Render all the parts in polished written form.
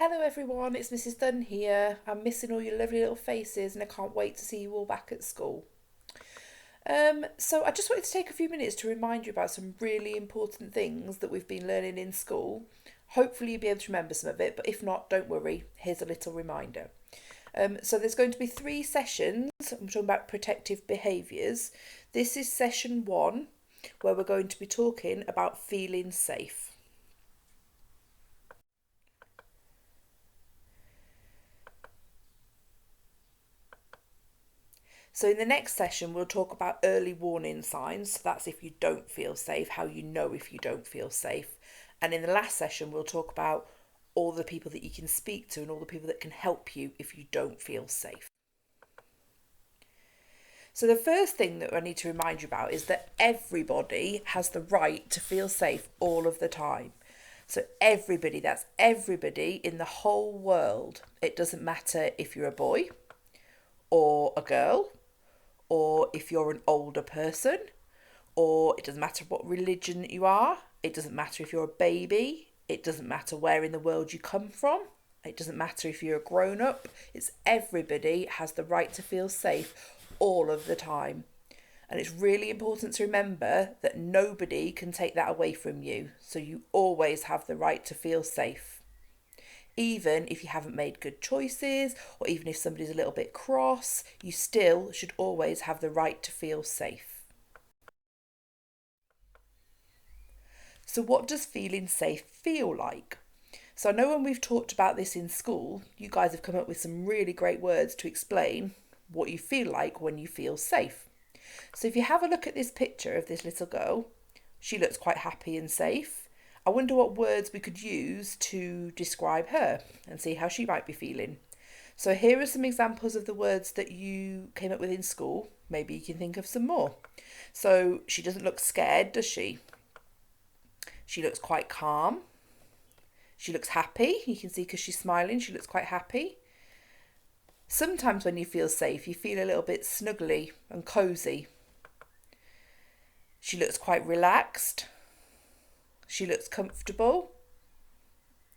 Hello everyone, it's Mrs Dunn here. I'm missing all your lovely little faces and I can't wait to see you all back at school. So I just wanted to take a few minutes to remind you about some really important things that we've been learning in school. Hopefully you'll be able to remember some of it, but if not, don't worry, here's a little reminder. So there's going to be three sessions. I'm talking about protective behaviours. This is session one, where we're going to be talking about feeling safe. So in the next session, we'll talk about early warning signs. So that's if you don't feel safe, how you know if you don't feel safe. And in the last session, we'll talk about all the people that you can speak to and all the people that can help you if you don't feel safe. So the first thing that I need to remind you about is that everybody has the right to feel safe all of the time. So everybody, that's everybody in the whole world. It doesn't matter if you're a boy or a girl, or if you're an older person, or it doesn't matter what religion you are, it doesn't matter if you're a baby, it doesn't matter where in the world you come from, it doesn't matter if you're a grown up, it's everybody has the right to feel safe all of the time. And it's really important to remember that nobody can take that away from you, so you always have the right to feel safe. Even if you haven't made good choices, or even if somebody's a little bit cross, you still should always have the right to feel safe. So what does feeling safe feel like? So I know when we've talked about this in school, you guys have come up with some really great words to explain what you feel like when you feel safe. So if you have a look at this picture of this little girl, she looks quite happy and safe. I wonder what words we could use to describe her and see how she might be feeling. So here are some examples of the words that you came up with in school. Maybe you can think of some more. So she doesn't look scared, does she? She looks quite calm. She looks happy. You can see because she's smiling, she looks quite happy. Sometimes when you feel safe, you feel a little bit snuggly and cosy. She looks quite relaxed. She looks comfortable,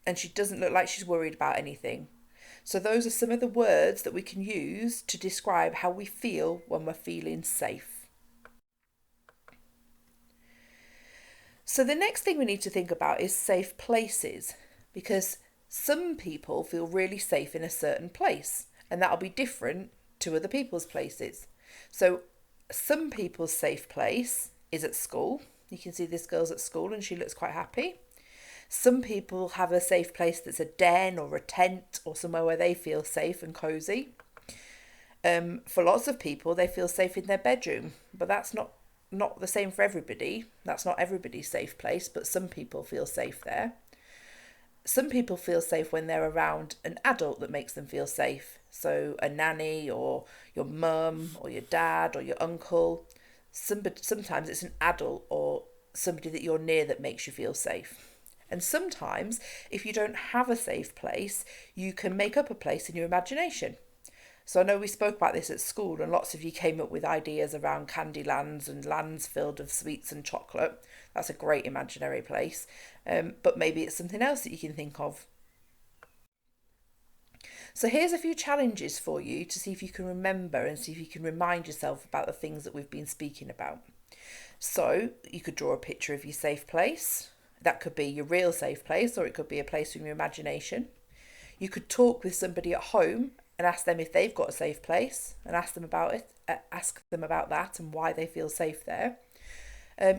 and she doesn't look like she's worried about anything. So those are some of the words that we can use to describe how we feel when we're feeling safe. So the next thing we need to think about is safe places, because some people feel really safe in a certain place, and that'll be different to other people's places. So some people's safe place is at school. You can see this girl's at school and she looks quite happy. Some people have a safe place that's a den or a tent or somewhere where they feel safe and cosy. For lots of people, they feel safe in their bedroom, but that's not the same for everybody. That's not everybody's safe place, but some people feel safe there. Some people feel safe when they're around an adult that makes them feel safe. So a nanny or your mum or your dad or your uncle. Sometimes it's an adult or somebody that you're near that makes you feel safe. And sometimes, if you don't have a safe place, you can make up a place in your imagination. So I know we spoke about this at school, and lots of you came up with ideas around candy lands and lands filled with sweets and chocolate. That's a great imaginary place. But maybe it's something else that you can think of. So here's a few challenges for you to see if you can remember and see if you can remind yourself about the things that we've been speaking about. So you could draw a picture of your safe place. That could be your real safe place, or it could be a place from your imagination. You could talk with somebody at home and ask them if they've got a safe place and ask them about it, ask them about that and why they feel safe there.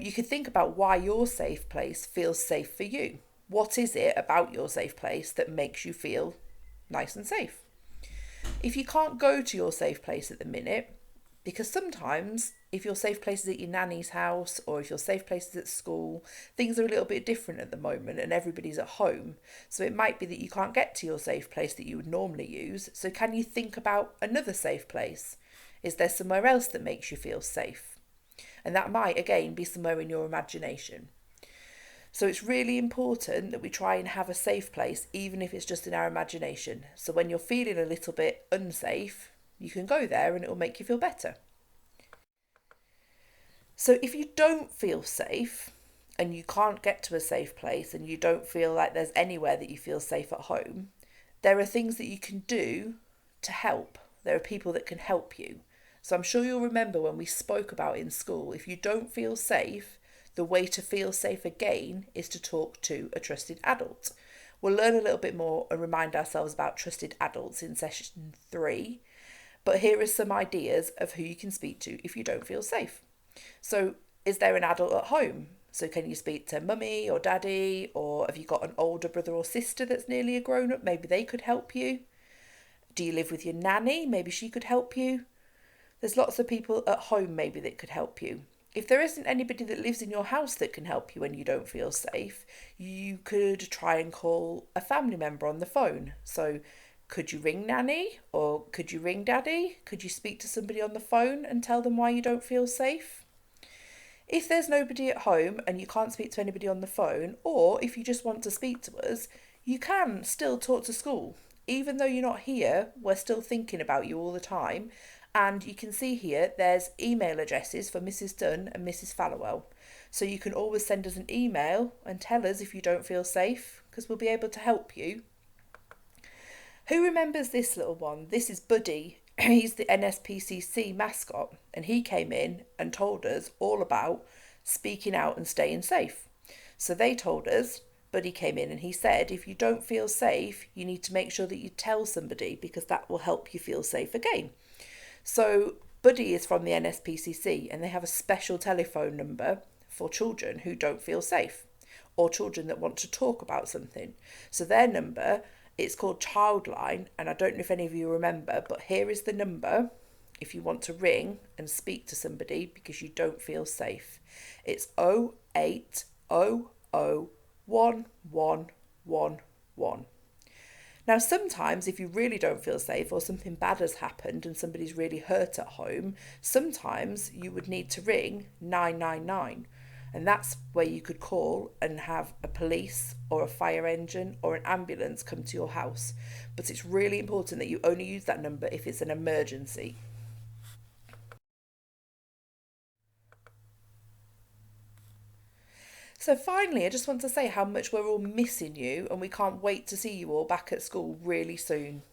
You could think about why your safe place feels safe for you. What is it about your safe place that makes you feel nice and safe? If you can't go to your safe place at the minute, because sometimes if your safe place is at your nanny's house or if your safe place is at school, things are a little bit different at the moment and everybody's at home. So it might be that you can't get to your safe place that you would normally use. So can you think about another safe place? Is there somewhere else that makes you feel safe? And that might, again, be somewhere in your imagination. So it's really important that we try and have a safe place, even if it's just in our imagination. So when you're feeling a little bit unsafe, you can go there and it will make you feel better. So if you don't feel safe and you can't get to a safe place and you don't feel like there's anywhere that you feel safe at home, there are things that you can do to help. There are people that can help you. So I'm sure you'll remember when we spoke about in school, if you don't feel safe, the way to feel safe again is to talk to a trusted adult. We'll learn a little bit more and remind ourselves about trusted adults in session 3. But here are some ideas of who you can speak to if you don't feel safe. So, is there an adult at home? So, can you speak to mummy or daddy? Or have you got an older brother or sister that's nearly a grown up? Maybe they could help you. Do you live with your nanny? Maybe she could help you. There's lots of people at home maybe that could help you. If there isn't anybody that lives in your house that can help you when you don't feel safe, you could try and call a family member on the phone. So, could you ring nanny or could you ring daddy? Could you speak to somebody on the phone and tell them why you don't feel safe? If there's nobody at home and you can't speak to anybody on the phone, or if you just want to speak to us, you can still talk to school. Even though you're not here, we're still thinking about you all the time. And you can see here there's email addresses for Mrs Dunn and Mrs Fallowell. So you can always send us an email and tell us if you don't feel safe, because we'll be able to help you. Who remembers this little one? This is Buddy. He's the NSPCC mascot, and he came in and told us all about speaking out and staying safe. So they told us, Buddy came in and he said, if you don't feel safe, you need to make sure that you tell somebody because that will help you feel safe again. So Buddy is from the NSPCC and they have a special telephone number for children who don't feel safe or children that want to talk about something. So their number, it's called Childline, and I don't know if any of you remember, but here is the number if you want to ring and speak to somebody because you don't feel safe. It's 08001111. Now, sometimes if you really don't feel safe or something bad has happened and somebody's really hurt at home, sometimes you would need to ring 999. And that's where you could call and have a police or a fire engine or an ambulance come to your house. But it's really important that you only use that number if it's an emergency. So finally, I just want to say how much we're all missing you and we can't wait to see you all back at school really soon.